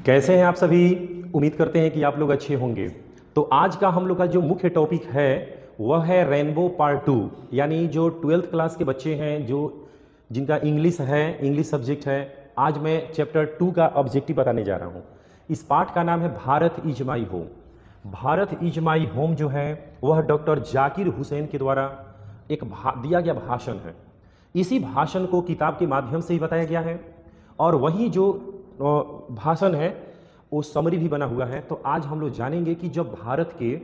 कैसे हैं आप सभी। उम्मीद करते हैं कि आप लोग अच्छे होंगे। तो आज का हम लोग का जो मुख्य टॉपिक है वह है रेनबो पार्ट 2, यानी जो 12th क्लास के बच्चे हैं जो जिनका इंग्लिश है, इंग्लिश सब्जेक्ट है। आज मैं चैप्टर 2 का ऑब्जेक्टिव बताने जा रहा हूँ। इस पाठ का नाम है Bharat is my home. Bharat is my home जो है वह डॉक्टर जाकिर हुसैन के द्वारा एक दिया गया भाषण है। इसी भाषण को किताब के माध्यम से ही बताया गया है और वही जो भाषण है वो समरी भी बना हुआ है। तो आज हम लोग जानेंगे कि जब भारत के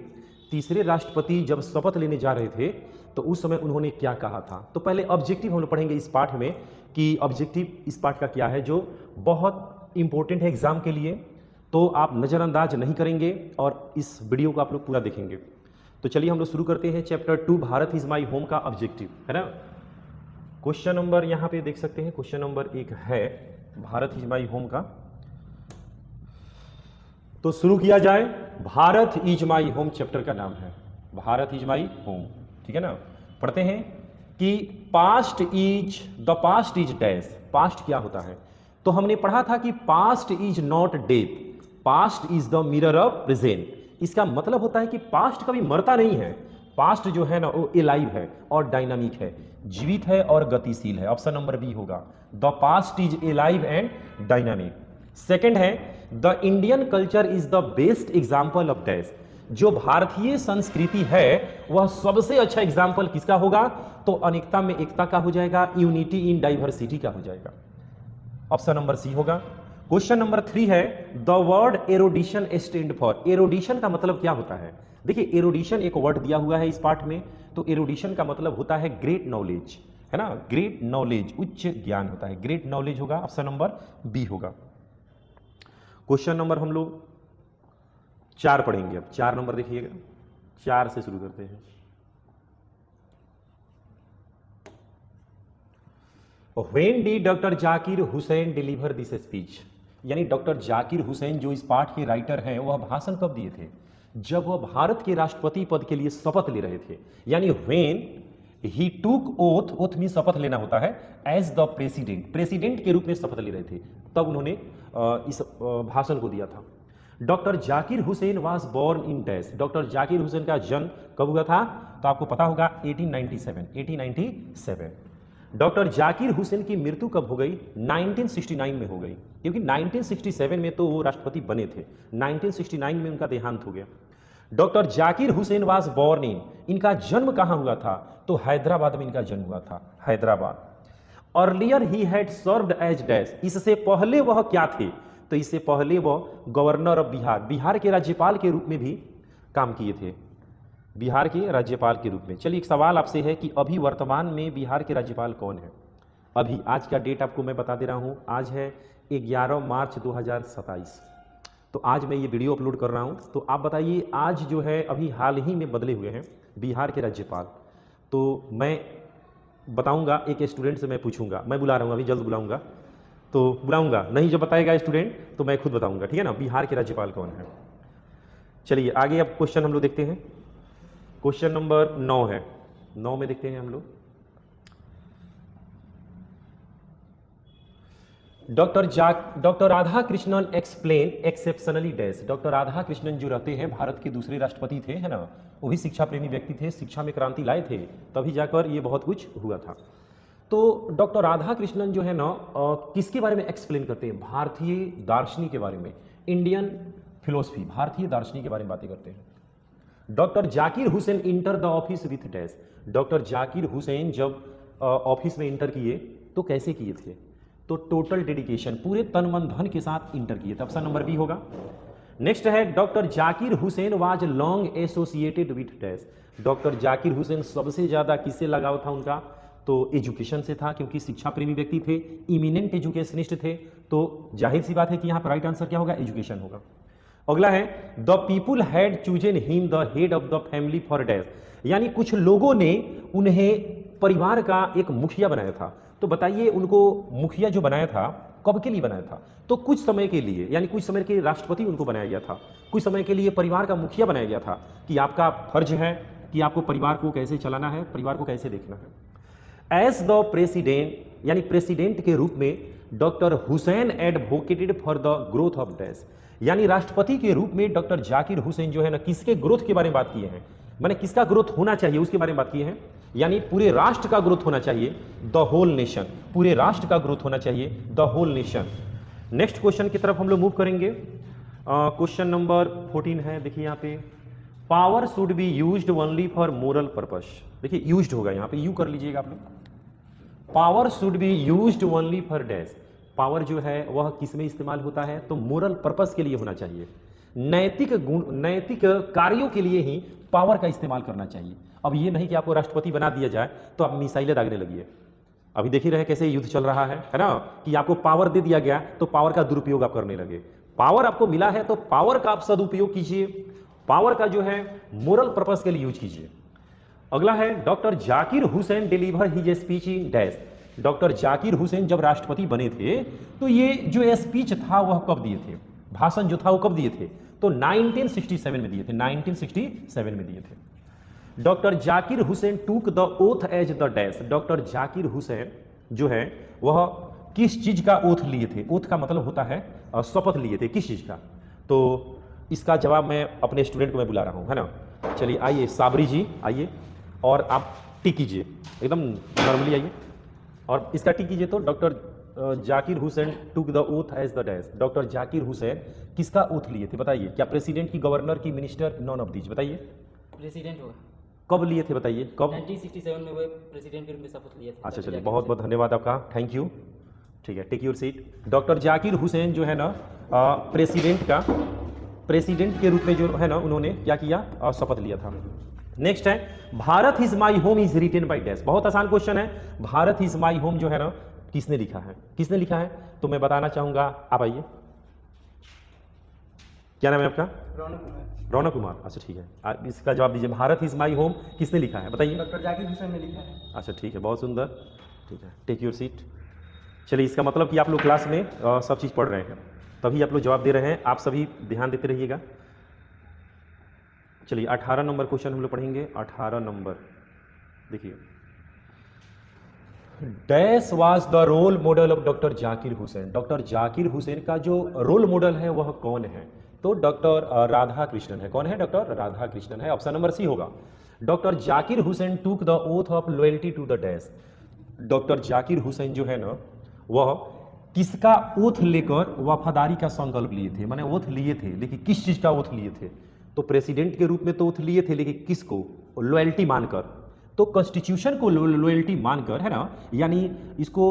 तीसरे राष्ट्रपति जब शपथ लेने जा रहे थे तो उस समय उन्होंने क्या कहा था। तो पहले ऑब्जेक्टिव हम लोग पढ़ेंगे इस पाठ में कि ऑब्जेक्टिव इस पाठ का क्या है, जो बहुत इंपॉर्टेंट है एग्जाम के लिए। तो आप नज़रअंदाज नहीं करेंगे और इस वीडियो को आप लोग पूरा देखेंगे। तो चलिए हम लोग शुरू करते हैं chapter 2 Bharat is my home का ऑब्जेक्टिव, है ना। क्वेश्चन नंबर यहाँ पे देख सकते हैं, क्वेश्चन नंबर 1 है भारत इज माई होम का। तो शुरू किया जाए। Bharat is my home chapter का नाम है भारत इज माई होम, ठीक है ना। पढ़ते हैं कि पास्ट इज डैश। पास्ट क्या होता है, तो हमने पढ़ा था कि past is not death, past is the mirror of present. इसका मतलब होता है कि पास्ट कभी मरता नहीं है। पास्ट जो है ना वो एलाइव है और डायनामिक है, जीवित है और गतिशील है। ऑप्शन नंबर बी होगा, the past is alive and dynamic. Second है the Indian culture is the best example of dash. जो भारतीय संस्कृति है वह सबसे अच्छा एग्जाम्पल किसका होगा, तो अनेकता में एकता का हो जाएगा, यूनिटी इन डाइवर्सिटी का हो जाएगा। ऑप्शन नंबर सी होगा। क्वेश्चन नंबर 3 है द वर्ड एरोडिशन स्टैंड फॉर। एरोडिशन का मतलब क्या होता है। देखिए एरोडिशन एक वर्ड दिया हुआ है इस पाठ में, तो एरोडिशन का मतलब होता है ग्रेट नॉलेज, है ना। ग्रेट नॉलेज, उच्च ज्ञान होता है, ग्रेट नॉलेज होगा। ऑप्शन नंबर बी होगा। क्वेश्चन नंबर हम लोग 4 पढ़ेंगे। अब 4 नंबर देखिएगा, 4 से शुरू करते हैं। When D doctor Zakir Hussain deliver this speech, यानी डॉक्टर जाकिर हुसैन जो इस पाठ के राइटर हैं वह भाषण कब दिए थे, जब वह भारत के राष्ट्रपति पद के लिए शपथ ले रहे थे। यानी व्हेन ही टूक ओथ, ओथ में शपथ लेना होता है, एज द प्रेसिडेंट, प्रेसिडेंट के रूप में शपथ ले रहे थे, तब उन्होंने इस भाषण को दिया था। Doctor Zakir Hussain was born in dash. Doctor Zakir Hussain का जन्म कब हुआ था, तो आपको पता होगा 1897। डॉक्टर जाकिर हुसैन की मृत्यु कब हो गई, 1969 में हो गई, क्योंकि 1967 में तो वो राष्ट्रपति बने थे, 1969 में उनका देहांत हो गया। Doctor Zakir Hussain was born in, इनका जन्म कहाँ हुआ था, तो हैदराबाद में इनका जन्म हुआ था, Hyderabad. Earlier he had served as dash. इससे पहले वह क्या थे, तो इससे पहले वह गवर्नर ऑफ बिहार, बिहार के राज्यपाल के रूप में भी काम किए थे, बिहार के राज्यपाल के रूप में। चलिए एक सवाल आपसे है कि अभी वर्तमान में बिहार के राज्यपाल कौन है। अभी आज का डेट आपको मैं बता दे रहा हूँ, आज है 11 मार्च 2027। तो आज मैं ये वीडियो अपलोड कर रहा हूँ, तो आप बताइए आज जो है अभी हाल ही में बदले हुए हैं बिहार के राज्यपाल। तो मैं बताऊंगा, एक स्टूडेंट से मैं पूछूंगा, मैं बुला रहा हूँ अभी, जल्द बुलाऊंगा, तो बुलाऊंगा नहीं, जब बताएगा स्टूडेंट तो मैं खुद बताऊंगा, ठीक है ना, बिहार के राज्यपाल कौन है। चलिए आगे अब क्वेश्चन हम लोग देखते हैं। क्वेश्चन नंबर 9 है, 9 में देखते हैं हम लोग। Doctor Radha Krishnan explain exceptionally dash. Doctor Radha Krishnan जो रहते हैं भारत के दूसरे राष्ट्रपति थे, है ना, वो भी शिक्षा प्रेमी व्यक्ति थे, शिक्षा में क्रांति लाए थे, तभी जाकर ये बहुत कुछ हुआ था। तो डॉक्टर राधा कृष्णन जो है ना किसके बारे में एक्सप्लेन करते हैं, भारतीय दार्शनिक के बारे में, इंडियन फिलोसफी, भारतीय दार्शनिक के बारे में बातें करते हैं। Doctor Zakir Hussain enter the office with dash. Doctor Zakir Hussain जब ऑफिस में इंटर किए तो कैसे किए थे, तो टोटल डेडिकेशन, पूरे तन मन धन के साथ इंटर किए थे। ऑप्शन नंबर बी होगा। नेक्स्ट है doctor Zakir Hussain was long associated with dash. Doctor Zakir Hussain सबसे ज्यादा किससे लगाव था उनका, तो एजुकेशन से था, क्योंकि शिक्षा प्रेमी व्यक्ति थे, इमिनेंट एजुकेशनिस्ट थे, तो जाहिर सी बात है कि यहाँ पर राइट आंसर क्या होगा, एजुकेशन होगा। अगला है the people had chosen him the head of the family for dash. यानी कुछ लोगों ने उन्हें परिवार का एक मुखिया बनाया था। तो बताइए उनको मुखिया जो बनाया था कब के लिए बनाया था, तो कुछ समय के लिए, यानी कुछ समय के राष्ट्रपति उनको बनाया गया था, कुछ समय के लिए परिवार का मुखिया बनाया गया था कि आपका फर्ज है कि आपको परिवार को कैसे चलाना है, परिवार को कैसे देखना है। एज द प्रेसिडेंट, यानी प्रेसिडेंट के रूप में doctor Hussain advocated for the growth of dash, यानी राष्ट्रपति के रूप में डॉक्टर जाकिर हुसैन जो है ना किसके ग्रोथ के बारे में बात किए हैं, माने किसका ग्रोथ होना चाहिए उसके बारे में बात किए हैं, यानी पूरे राष्ट्र का ग्रोथ होना चाहिए, द होल नेशन, पूरे राष्ट्र का ग्रोथ होना चाहिए, the whole nation. Next question की तरफ हम लोग मूव करेंगे। क्वेश्चन नंबर 14 है, देखिए यहाँ पे power should be used only for moral purpose. देखिए यूज्ड होगा यहाँ पे, यू कर लीजिएगा आप लोग। Power should be used only for dash, power जो है वह किस में इस्तेमाल होता है, तो मोरल पर्पस के लिए होना चाहिए, नैतिक गुण, नैतिक कार्यों के लिए ही पावर का इस्तेमाल करना चाहिए। अब ये नहीं कि आपको राष्ट्रपति बना दिया जाए तो आप मिसाइलें दागने लगिए। अभी देख ही रहे कैसे युद्ध चल रहा है ना, कि आपको पावर दे दिया गया तो पावर का दुरुपयोग आप करने लगे। पावर आपको मिला है तो पावर का आप सदुपयोग कीजिए, पावर का जो है मोरल पर्पस के लिए यूज कीजिए। अगला है doctor Zakir Hussain deliver his speech in dash. Doctor Zakir Hussain जब राष्ट्रपति बने थे तो ये जो स्पीच था वह कब दिए थे, भाषण जो था वो कब दिए थे, तो 1967 में दिए थे, 1967 में दिए थे। Doctor Zakir Hussain took the oath as the dash. Doctor Zakir Hussain जो है वह किस चीज का ओथ लिए थे, ओथ का मतलब होता है शपथ लिए थे, किस चीज का, तो इसका जवाब मैं अपने स्टूडेंट को मैं बुला रहा हूं, है ना। चलिए आइए साबरी जी आइए और आप टिक कीजिए, एकदम नॉर्मली आइए और इसका टिक कीजिए। तो doctor Zakir Hussain took the oath as the dash. Doctor Zakir Hussain किसका ओथ लिए थे बताइए, क्या प्रेसिडेंट की, गवर्नर की, मिनिस्टर, नॉन ऑफ दीज, बताइए। प्रेसिडेंट होगा। कब लिए थे बताइए, कब? 1967 में वो प्रेसिडेंट के रूप में शपथ लिए थे। अच्छा चलिए, बहुत बहुत धन्यवाद आपका, थैंक यू। ठीक है, take your seat. Doctor Zakir Hussain जो है ना प्रेसिडेंट के रूप में जो है ना उन्होंने क्या किया, शपथ लिया था। नेक्स्ट है Bharat is my home is written by dash. बहुत आसान क्वेश्चन है, भारत इज माई होम जो है ना किसने लिखा है, किसने लिखा है, तो मैं बताना चाहूंगा, आप आइए। क्या नाम है आपका? रौनक कुमार। रौनक कुमार, अच्छा ठीक है, आप इसका जवाब दीजिए। भारत इज माई होम किसने लिखा है बताइए। डॉक्टर जाकिर हुसैन ने लिखा है। अच्छा ठीक है, बहुत सुंदर, ठीक है, टेक योर सीट। चलिए, इसका मतलब कि आप लोग क्लास में सब चीज़ पढ़ रहे हैं, तभी आप लोग जवाब दे रहे हैं, आप सभी ध्यान देते रहिएगा। चलिए 18 नंबर क्वेश्चन हम लोग पढ़ेंगे। 18 नंबर देखिए, dash was the role model of doctor Zakir Hussain. Doctor Zakir Hussain का जो रोल मॉडल है वह कौन है, तो डॉक्टर राधा कृष्णन है। कौन है? डॉक्टर राधा कृष्णन है, ऑप्शन नंबर सी होगा। Doctor Zakir Hussain took the oath of loyalty to the dash. Doctor Zakir Hussain जो है ना वह किसका ओथ लेकर वफादारी का संकल्प लिए थे, माने ओथ लिए थे, लेकिन किस चीज का ओथ लिए थे, तो प्रेसिडेंट के रूप में तो ओथ लिए थे, लेकिन किसको? लॉयल्टी मानकर, तो कॉन्स्टिट्यूशन को लॉयल्टी मानकर, है ना। यानी इसको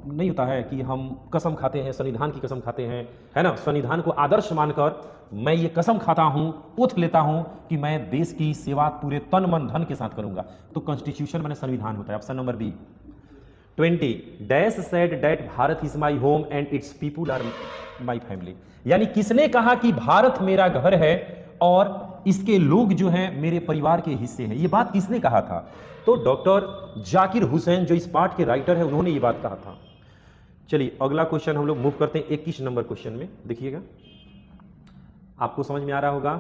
नहीं होता है कि हम कसम खाते हैं, संविधान की कसम खाते हैं, है ना, संविधान को आदर्श मानकर मैं ये कसम खाता हूं, ओथ लेता हूं कि मैं देश की सेवा पूरे तन मन धन के साथ करूंगा, तो कॉन्स्टिट्यूशन माने संविधान होता है, option number B. 20 dash said that Bharat is my home and its people are my family. यानी किसने कहा कि भारत मेरा घर है और इसके लोग जो हैं मेरे परिवार के हिस्से हैं, ये बात किसने कहा था? तो डॉक्टर जाकिर हुसैन जो इस पाठ के राइटर है उन्होंने ये बात कहा था। चलिए अगला क्वेश्चन हम लोग मूव करते हैं 21 नंबर क्वेश्चन में। देखिएगा, आपको समझ में आ रहा होगा।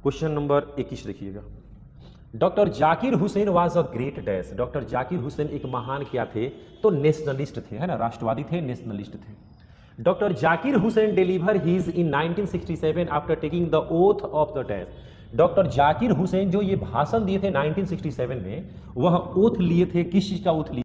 क्वेश्चन नंबर 21 देखिएगा, doctor Zakir Hussain was a great dash. Doctor Zakir Hussain एक महान क्या थे, तो नेशनलिस्ट थे, है ना, राष्ट्रवादी थे, नेशनलिस्ट थे। Doctor Zakir Hussain deliver his in 1967 after taking the oath of the dash. Doctor Zakir Hussain जो ये भाषण दिए थे 1967 में, वह ओथ लिए थे, किस चीज का ओथ लिए